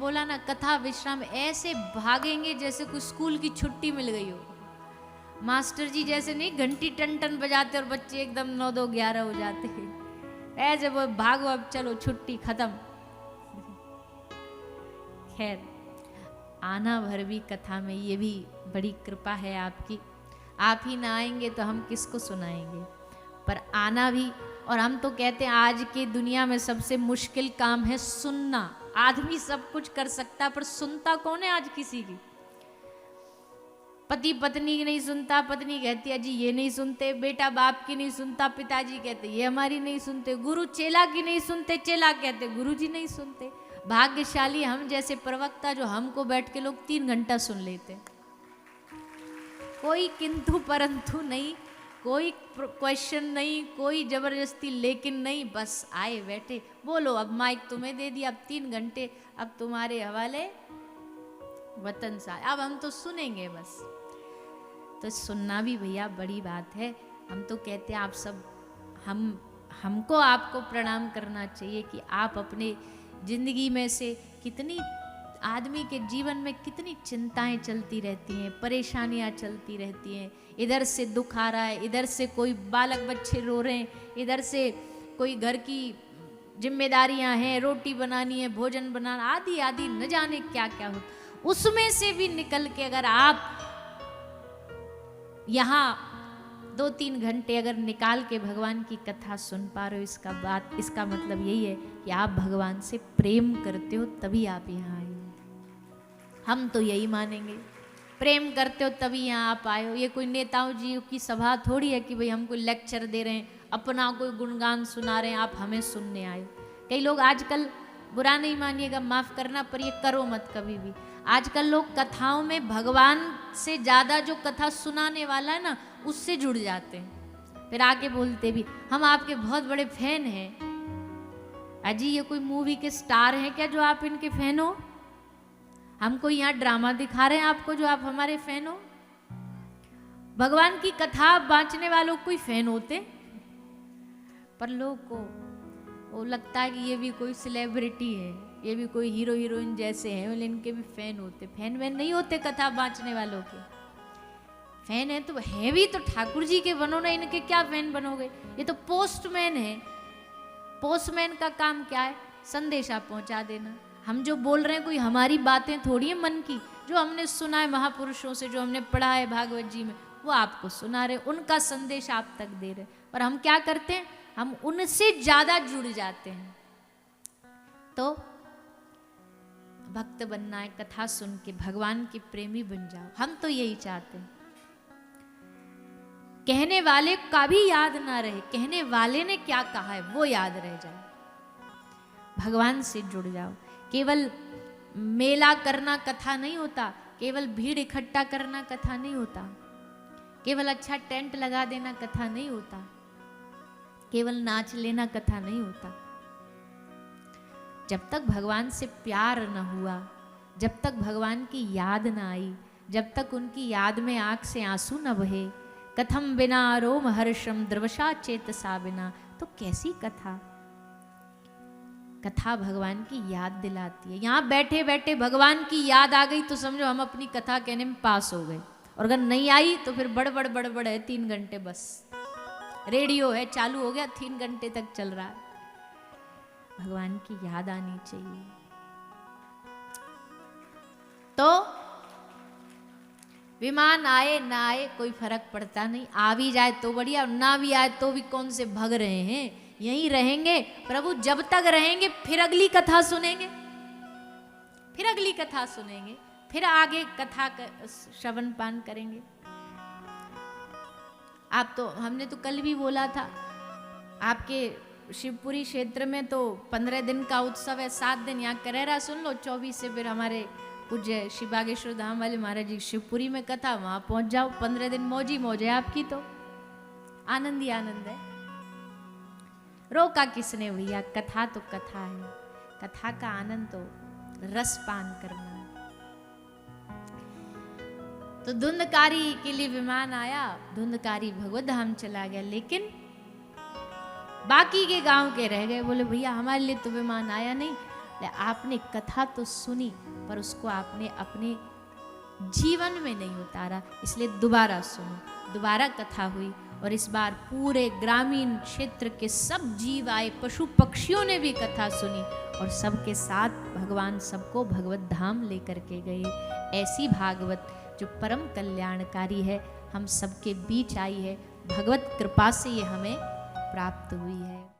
बोला ना कथा विश्राम ऐसे भागेंगे जैसे कोई स्कूल की छुट्टी मिल गई हो। मास्टर जी जैसे नहीं घंटी टन टन बजाते और बच्चे एकदम 9 2 11 हो जाते हैं, ऐसे वो भागो अब चलो छुट्टी खत्म। खैर आना भर भी कथा में ये भी बड़ी कृपा है आपकी। आप ही ना आएंगे तो हम किसको सुनाएंगे, पर आना भी। और हम तो कहते हैं आज की दुनिया में सबसे मुश्किल काम है सुनना। आदमी सब कुछ कर सकता पर सुनता कौन है आज किसी की। पति पत्नी की नहीं सुनता, पत्नी कहती है जी ये नहीं सुनते, बेटा बाप की नहीं सुनता, पिताजी कहते ये हमारी नहीं सुनते, गुरु चेला की नहीं सुनते, चेला कहते गुरु जी नहीं सुनते। भाग्यशाली हम जैसे प्रवक्ता जो हमको बैठ के लोग 3 घंटा सुन लेते, कोई किंतु परंतु नहीं, कोई क्वेश्चन नहीं, कोई जबरदस्ती लेकिन नहीं, बस आए बैठे बोलो अब माइक तुम्हें दे दिया, अब 3 घंटे अब तुम्हारे हवाले वतन सा, अब हम तो सुनेंगे बस। तो सुनना भी भैया बड़ी बात है। हम तो कहते हैं आप सब हमको आपको प्रणाम करना चाहिए कि आप अपने जिंदगी में से कितनी आदमी के जीवन में कितनी चिंताएं चलती रहती हैं, परेशानियां चलती रहती हैं, इधर से दुख आ रहा है, इधर से कोई बालक बच्चे रो रहे हैं, इधर से कोई घर की जिम्मेदारियां हैं, रोटी बनानी है, भोजन बनाना आदि आदि न जाने क्या क्या हो। उसमें से भी निकल के अगर आप यहाँ 2-3 घंटे अगर निकाल के भगवान की कथा सुन पा रहे हो, इसका मतलब यही है कि आप भगवान से प्रेम करते हो, तभी आप यहाँ आए हो। हम तो यही मानेंगे, प्रेम करते हो तभी यहाँ आप आए हो। ये कोई नेताओं जी की सभा थोड़ी है कि भाई हम कोई लेक्चर दे रहे हैं, अपना कोई गुणगान सुना रहे हैं, आप हमें सुनने आए हो। कई लोग आजकल, बुरा नहीं मानिएगा, माफ करना, पर ये करो मत कभी भी। आजकल लोग कथाओं में भगवान से ज्यादा जो कथा सुनाने वाला है ना उससे जुड़ जाते हैं, फिर आके बोलते भी हम आपके बहुत बड़े फैन हैं। अजी ये कोई मूवी के स्टार हैं क्या जो आप इनके फैन हो? हमको यहाँ ड्रामा दिखा रहे हैं आपको जो आप हमारे फैन हो? भगवान की कथा बांचने वालों कोई फैन होते? पर लोग को वो लगता है कि ये भी कोई सेलिब्रिटी है, ये भी कोई हीरो हीरोइन जैसे हैं, बोले इनके भी फैन होते। फैन वैन नहीं होते कथा बांचने वालों के। फैन है तो है भी तो ठाकुर जी के बनो ना, इनके क्या फैन बनोगे? ये तो पोस्टमैन है। पोस्टमैन का काम क्या है? संदेशा पहुंचा देना। हम जो बोल रहे हैं कोई हमारी बातें थोड़ी है मन की, जो हमने सुना है महापुरुषों से, जो हमने पढ़ा है भागवत जी में, वो आपको सुना रहे, उनका संदेश आप तक दे रहे। पर हम क्या करते हैं, हम उनसे ज्यादा जुड़ जाते हैं। तो भक्त बनना है, कथा सुन के भगवान के प्रेमी बन जाओ, हम तो यही चाहते हैं। कहने वाले का भी याद ना रहे, कहने वाले ने क्या कहा है वो याद रह जाए। भगवान से जुड़ जाओ। केवल मेला करना कथा नहीं होता, केवल भीड़ इकट्ठा करना कथा नहीं होता, केवल अच्छा टेंट लगा देना कथा नहीं होता, केवल नाच लेना कथा नहीं होता। जब तक भगवान से प्यार न हुआ, जब तक भगवान की याद न आई, जब तक उनकी याद में आंख से आंसू न बहे, कथम बिना रोम हर्षम द्रवशा चेतसा बिना, तो कैसी कथा? कथा भगवान की याद दिलाती है। यहाँ बैठे बैठे भगवान की याद आ गई तो समझो हम अपनी कथा कहने में पास हो गए, और अगर नहीं आई तो फिर बड़बड़ है 3 घंटे, बस रेडियो है चालू हो गया, 3 घंटे तक चल रहा है। भगवान की याद आनी चाहिए। तो विमान आए ना आए कोई फर्क पड़ता नहीं, आ भी जाए तो बढ़िया, ना भी आए तो भी कौन से भग रहे हैं, यहीं रहेंगे प्रभु जब तक रहेंगे, फिर अगली कथा सुनेंगे, फिर अगली कथा सुनेंगे, फिर आगे कथा श्रवण पान करेंगे। आप तो, हमने तो कल भी बोला था, आपके शिवपुरी क्षेत्र में तो 15 दिन का उत्सव है, 7 दिन यहाँ करेरा सुन लो, 24 से फिर हमारे पूज्य श्री बागेश्वर धाम वाले महाराज जी शिवपुरी में कथा, वहां पहुंच जाओ, 15 दिन मौजी मौज है आपकी, तो आनंद ही आनंद है। रोका किसने भैया? कथा तो कथा है, कथा का आनंद तो रस पान करना है। तो धुंधकारी के लिए विमान आया, धुंधकारी भगवत धाम चला गया, लेकिन बाकी के गांव के रह गए, बोले भैया हमारे लिए तो विमान आया नहीं, आपने कथा तो सुनी पर उसको आपने अपने जीवन में नहीं उतारा, इसलिए दोबारा सुनो। दोबारा कथा हुई और इस बार पूरे ग्रामीण क्षेत्र के सब जीव आए, पशु पक्षियों ने भी कथा सुनी और सबके साथ भगवान सबको भगवत धाम लेकर के गए। ऐसी भागवत जो परम कल्याणकारी है, हम सबके बीच आई है, भगवत कृपा से ये हमें प्राप्त हुई है।